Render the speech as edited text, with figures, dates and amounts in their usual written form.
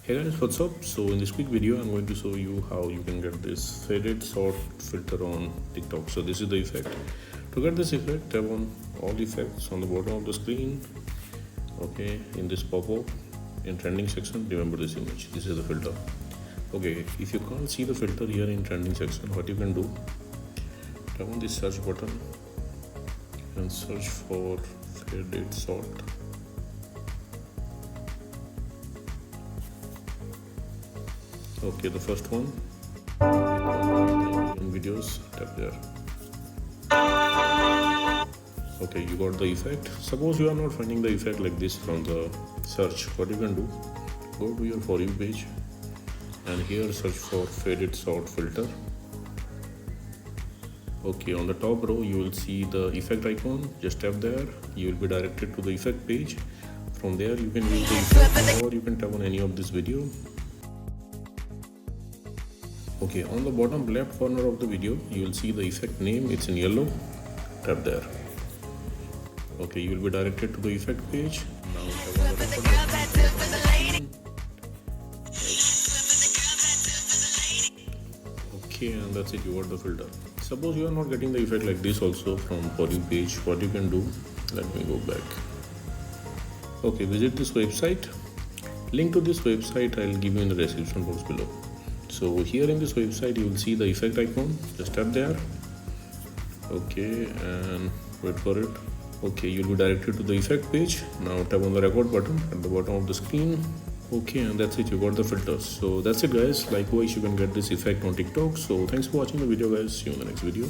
Hey guys, what's up? So in this quick video I'm going to show you how you can get this faded shot filter on TikTok. So this is the effect. To get this effect, tap on all effects on the bottom of the screen. Okay, in this pop-up in trending section, remember this image. This is the filter. Okay, if you can't see the filter here in trending section, what you can do, tap on the search button and search for faded shot. Okay, the first one in videos, tap there. Okay, you got the effect. Suppose you are not finding the effect like this from the search, what you can do, go to your For You page and here search for faded shot filter. Okay, on the top row you will see the effect icon. Just tap there, you will be directed to the effect page. From there you can use the effect or you can tap on any of this video. Okay, on the bottom left corner of the video, you will see the effect name, it's in yellow, tap there. Okay, you will be directed to the effect page. Now tap on the record button. Okay, and that's it, you got the filter. Suppose you are not getting the effect like this also from For You page, what you can do, let me go back. Okay, visit this website. Link to this website I'll give you in the description box below. So here in this website you will see the effect icon, just tap there. Okay, and wait for it. Okay, you'll be directed to the effect page. Now tap on the record button at the bottom of the screen. Okay, and that's it, you got the filters. So that's it guys, likewise you can get this effect on TikTok. So thanks for watching the video guys, see you in the next video.